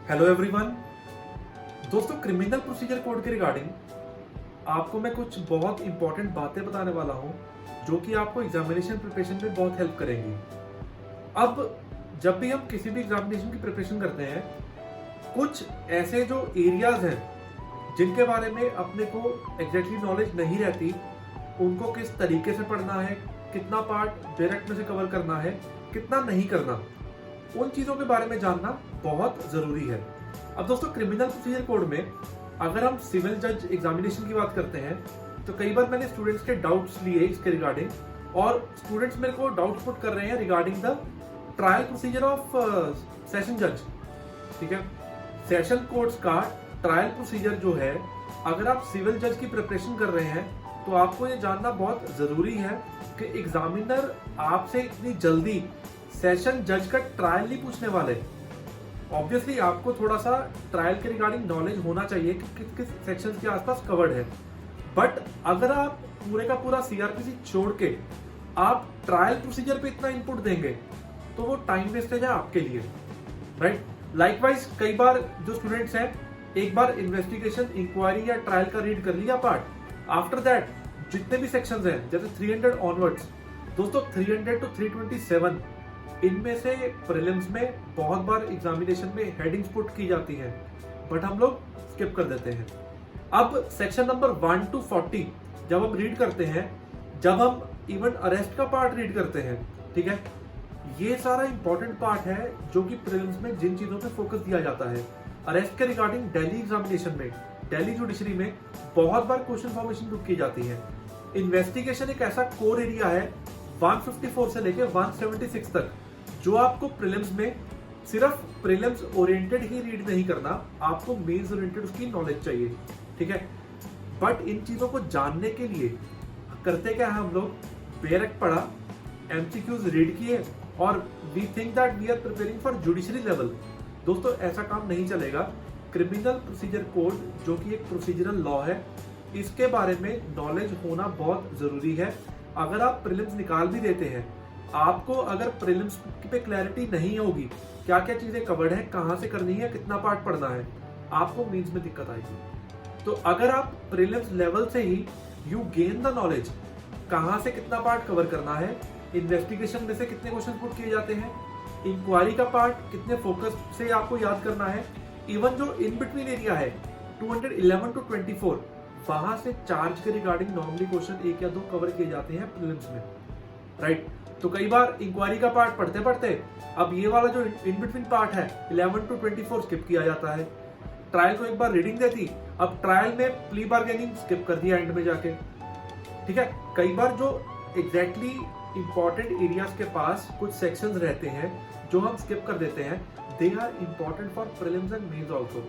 Hello everyone. दोस्तों, criminal procedure code के regarding आपको मैं कुछ बहुत इंपॉर्टेंट बातें बताने वाला हूं जो कि आपको एग्जामिनेशन प्रिपरेशन में बहुत हेल्प करेंगी। अब जब भी हम किसी भी एग्जामिनेशन की प्रिपरेशन करते हैं, कुछ ऐसे जो एरियाज हैं जिनके बारे में अपने को एग्जैक्टली नॉलेज नहीं रहती, उनको किस तरीके से पढ़ना है, कितना पार्ट डायरेक्ट में से कवर करना है, कितना नहीं करना, उन चीजों के बारे में जानना बहुत जरूरी है। अब दोस्तों, क्रिमिनल प्रोसीजर कोड में अगर हम सिविल जज एग्जामिनेशन की बात करते हैं तो कई बार मैंने स्टूडेंट्स के डाउट्स लिए इसके रिगार्डिंग, और स्टूडेंट्स मेरे को डाउट्स पुट कर रहे हैं regarding the trial procedure of session जज। ठीक है, सेशन कोर्ट्स का ट्रायल प्रोसीजर जो है, अगर आप सिविल जज की प्रिपरेशन कर रहे हैं तो आपको ये जानना बहुत जरूरी है कि एग्जामिनर आपसे इतनी जल्दी सेशन जज का ट्रायल नहीं पूछने वाले। ऑब्वियसली आपको थोड़ा सा ट्रायल के रिगार्डिंग नॉलेज होना चाहिए कि किस किस सेक्शंस के आसपास कवर्ड है, बट अगर आप पूरे का पूरा सीआरपीसी छोड़ के आप ट्रायल प्रोसीजर पे इतना इनपुट देंगे तो वो टाइम वेस्टेज है आपके लिए, राइट। लाइकवाइज कई बार जो स्टूडेंट्स हैं, एक बार इन्वेस्टिगेशन, इंक्वायरी या ट्रायल का रीड कर लिया पार्ट, आफ्टर दैट जितने भी सेक्शंस हैं जैसे 300 ऑनवर्ड्स, दोस्तों 300 टू 327 इनमें से प्रीलिम्स में बहुत बार एग्जामिनेशन में हेडिंग्स पुट की जाती हैं, बट हम लोग स्किप कर देते हैं। अब सेक्शन नंबर 1 टू 40 जब हम रीड करते हैं, जब हम इवन अरेस्ट का पार्ट रीड करते हैं, ठीक है, ये सारा इंपॉर्टेंट पार्ट है जो कि प्रीलिम्स में जिन चीजों पे फोकस दिया जाता है। अरेस्ट के रिगार्डिंग दिल्ली एग्जामिनेशन में, दिल्ली जुडिशरी में बहुत बार क्वेश्चन फॉर्मेशन पुट की जाती है। इन्वेस्टिगेशन एक ऐसा कोर एरिया है 154 से लेके 176 तक, जो आपको प्रीलिम्स में सिर्फ प्रीलिम्स ओरिएंटेड ही रीड नहीं करना, आपको मेंस ओरिएंटेड उसकी नॉलेज चाहिए, ठीक है। बट इन चीजों को जानने के लिए करते क्या है हम लोग, बेरक पढ़ा, एमसीक्यूज रीड किए और we think that we are preparing for judiciary level. दोस्तों, ऐसा काम नहीं चलेगा। क्रिमिनल प्रोसीजर कोड जो कि एक प्रोसीजरल लॉ है, इसके बारे में नॉलेज होना बहुत जरूरी है। अगर आप प्रीलिम्स निकाल भी देते हैं, आपको अगर प्रीलिम्स पे क्लैरिटी नहीं होगी क्या क्या चीजें कवर्ड है, कहां से करनी है, कितना पार्ट पढ़ना है, आपको मीन्स में दिक्कत आएगी। तो अगर आप प्रीलिम्स लेवल से ही यू गेन द नॉलेज, कहां से कितना पार्ट कवर करना है, इन्वेस्टिगेशन में से कितने क्वेश्चन पुट किए जाते हैं, इंक्वायरी का पार्ट कितने फोकस से आपको याद करना है, इवन जो इन बिटवीन एरिया है 211 टू 24, वहां से चार्ज के रिगार्डिंग नॉर्मली क्वेश्चन 1 या 2 कवर किए जाते हैं प्रीलिम्स में, राइट। तो कई बार इंक्वायरी का पार्ट पढ़ते पढ़ते अब ये वाला जो इन बिटवीन पार्ट है 11 टू 24 स्किप किया जाता है। ट्रायल को एक बार रीडिंग देती, अब ट्रायल में प्ली बार्गेनिंग स्किप कर दिया एंड में जाके, ठीक है। कई बार जो एग्जैक्टली इंपॉर्टेंट एरियाज के पास कुछ सेक्शंस रहते हैं जो हम स्किप कर देते हैं, they are important for prelims and mains also.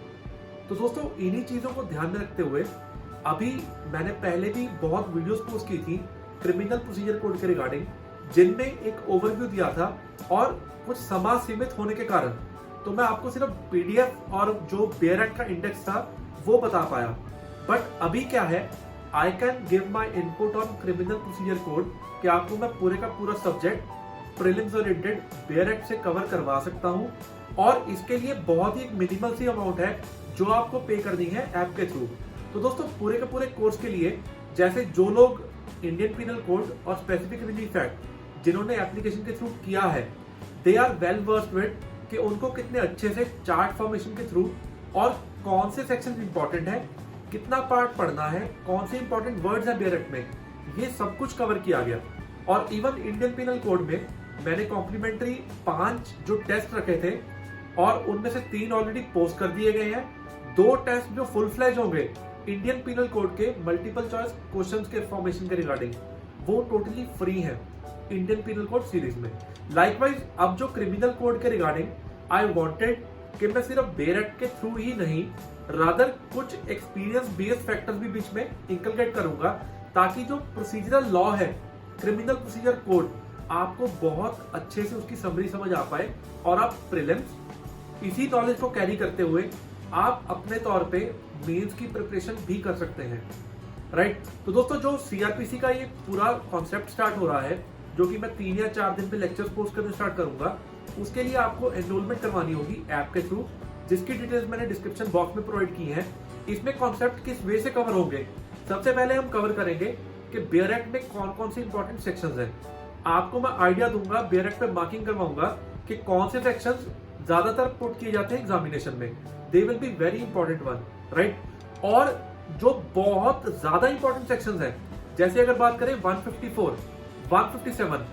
तो दोस्तों, इन्हीं चीजों को ध्यान में रखते हुए अभी मैंने पहले भी बहुत वीडियोस पोस्ट की थी क्रिमिनल प्रोसीजर कोड के रिगार्डिंग, जिनमें एक ओवरव्यू दिया था, और कुछ समय सीमित होने के कारण तो मैं आपको सिर्फ पीडीएफ और जो बेयर एक्ट का इंडेक्स था वो बता पाया। बट अभी क्या है, I can give my input on criminal procedure code कि आपको मैं पूरे का पूरा subject prelims oriented bare act से कवर करवा सकता हूं, और इसके लिए बहुत ही मिनिमल सी अमाउंट है जो आपको पे करनी है ऐप के थ्रू। तो दोस्तों, पूरे के पूरे कोर्स के लिए, जैसे जो लोग इंडियन पिनल कोड और स्पेसिफिक रिलीफ एक्ट जिन्होंने एप्लीकेशन के थ्रू किया है, they are well versed with कि उनको कितने अच्छे से चार्ट फॉर्मेशन के थ्रू और कौन से सेक्शन इंपॉर्टेंट है, कितना पार्ट पढ़ना है, कौन से इंपॉर्टेंट वर्ड्स है बेयर एक्ट में, ये सब कुछ कवर किया गया। और इवन इंडियन पिनल कोड में मैंने कॉम्प्लीमेंट्री 5 जो टेस्ट रखे थे, और उनमें से 3 ऑलरेडी पोस्ट कर दिए गए हैं। 2 टेस्ट जो फुल फ्लैज होंगे इंडियन पिनल कोड के मल्टीपल चॉइस क्वेश्चंस के फॉर्मेशन के रिगार्डिंग, वो टोटली फ्री है इंडियन पिनल कोड सीरीज में। लाइकवाइज अब जो क्रिमिनल कोड के रिगार्डिंग आई वांटेड कि मैं सिर्फ बेयर एक्ट के थ्रू ही नहीं, रादर कुछ एक्सपीरियंस बेस्ड फैक्टर्स भी बीच में इंकलकेट करूंगा, ताकि जो प्रोसीजरल लॉ है क्रिमिनल प्रोसीजर कोड, आपको बहुत अच्छे से उसकी समरी समझ आ पाए, और आप प्रीलिम्स इसी नॉलेज को कैरी करते हुए आप अपने तौर पे मेंस की प्रिपरेशन भी कर सकते हैं, राइट। तो दोस्तों, जो सीआरपीसी का ये पूरा कॉन्सेप्ट स्टार्ट हो रहा है, जो कि मैं 3 या 4 दिन पे लेक्चर्स पोस्ट करने स्टार्ट करूंगा, उसके लिए आपको एनरोलमेंट करवानी होगी ऐप के थ्रू, जिसकी डिटेल्स मैंने डिस्क्रिप्शन बॉक्स में प्रोवाइड की है। इसमें कॉन्सेप्ट किस वे से कवर होंगे, सबसे पहले हम कवर करेंगे कि बेयर एक्ट में कौन कौन से इंपॉर्टेंट सेक्शंस हैं। आपको मैं आइडिया दूंगा, बेयर एक्ट पे मार्किंग करवाऊंगा कि कौन से सेक्शंस ज्यादातर पुट किए जाते हैं एग्जामिनेशन में। They will be very important one, right. और जो बहुत ज्यादा इंपॉर्टेंट सेक्शंस हैं, जैसे अगर बात करें 154, 157,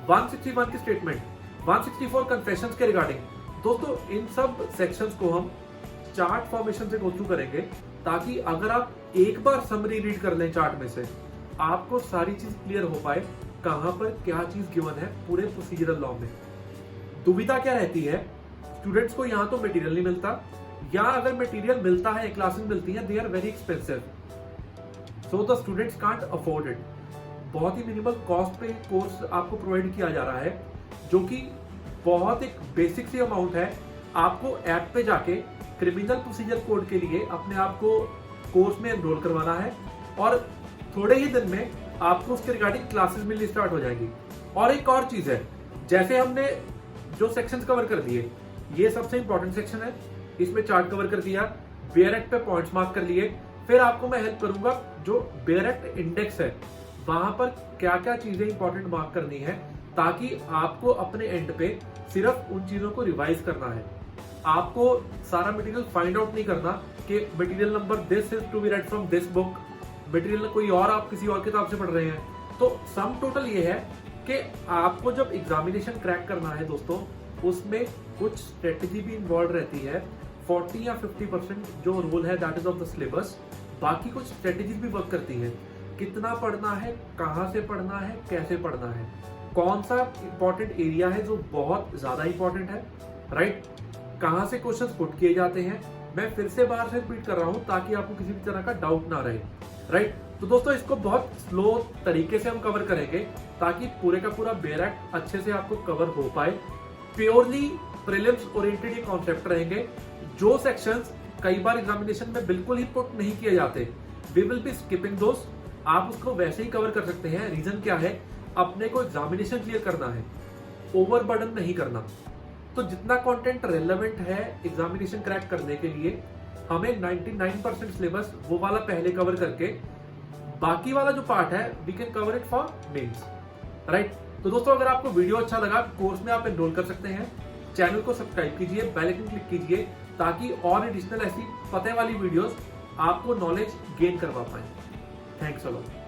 161 की स्टेटमेंट, 164 कन्फेशंस के रिगार्डिंग, दोस्तों इन सब सेक्शंस को हम चार्ट फॉर्मेशन से गो थ्रू करेंगे, ताकि अगर आप एक बार समरी रीड कर लें चार्ट में से, आपको सारी चीज क्लियर हो पाए कहां पर क्या चीज गिवन है पूरे प्रोसीजरल लॉ में। दुविधा क्या रहती है, स्टूडेंट्स को यहाँ तो मटेरियल नहीं मिलता, या अगर मटेरियल मिलता है, क्लासेस मिलती हैं, they are very expensive, so the students can't afford it. बहुत ही मिनिमल कॉस्ट पे कोर्स आपको प्रोवाइड किया जा रहा है, जो कि बहुत एक बेसिक सी अमाउंट है। आपको ऐप पे जाके क्रिमिनल प्रोसीजर कोड के लिए अपने आप को कोर्स में एनरोल करवाना है, और थोड़े ही दिन में आपको उसके रिगार्डिंग क्लासेस मिलनी स्टार्ट हो जाएगी। और एक और चीज है, जैसे हमने जो सेक्शंस कवर कर दिए, ये सबसे इंपॉर्टेंट सेक्शन है, इसमें चार्ट कवर कर दिया, बेयर एक्ट पे पॉइंट्स मार्क कर लिए। फिर आपको मैं हेल्प करूंगा, जो बेयर एक्ट इंडेक्स है वहां पर क्या क्या चीजें इंपॉर्टेंट मार्क करनी है, ताकि आपको अपने एंड पे सिर्फ उन चीजों को रिवाइज करना है। आपको सारा मटेरियल फाइंड आउट नहीं करना कि material number this is to be read from this book, material कोई और आप किसी और किताब से पढ़ रहे हैं। तो सम टोटल ये है कि आपको जब एग्जामिनेशन क्रैक करना है दोस्तों, उसमें कुछ स्ट्रेटेजी भी इन्वॉल्व रहती है। 40 या 50% जो रोल है that is of the syllabus, बाकी कुछ स्ट्रेटेजीज भी वर्क करती है। कितना पढ़ना है, कहाँ से पढ़ना है, कैसे पढ़ना है, कौन सा इंपॉर्टेंट एरिया है जो बहुत ज्यादा इंपॉर्टेंट है, राइट, कहाँ से क्वेश्चंस पुट किए जाते हैं। मैं फिर से बाहर से रिपीट कर रहा हूं ताकि आपको किसी भी तरह का डाउट ना रहे, राइट। तो दोस्तों इसको बहुत स्लो तरीके से हम कवर करेंगे, ताकि पूरे का पूरा बेयर एक्ट अच्छे से आपको कवर हो पाए। प्योरली प्रीलिम्स ओरिएंटेड ये कॉन्सेप्ट रहेंगे। जो सेक्शंस कई बार एग्जामिनेशन में बिल्कुल ही पुट नहीं किए जाते, वी विल बी स्किपिंग दोस्त, आप उसको वैसे ही कवर कर सकते हैं। रीजन क्या है, अपने को एग्जामिनेशन क्लियर करना है, ओवरबर्डन नहीं करना। तो जितना कंटेंट रेलेवेंट है एग्जामिनेशन क्रैक करने के लिए, हमें 99% सिलेबस वो वाला पहले कवर करके बाकी वाला जो पार्ट है we can cover it for mains, right. तो दोस्तों अगर आपको वीडियो अच्छा लगा, कोर्स में आप एनरोल कर सकते हैं। चैनल को सब्सक्राइब कीजिए, बेल आइकन क्लिक कीजिए, ताकि और एडिशनल ऐसी पते वाली वीडियोस आपको नॉलेज गेन करवा पाए। Thanks a lot.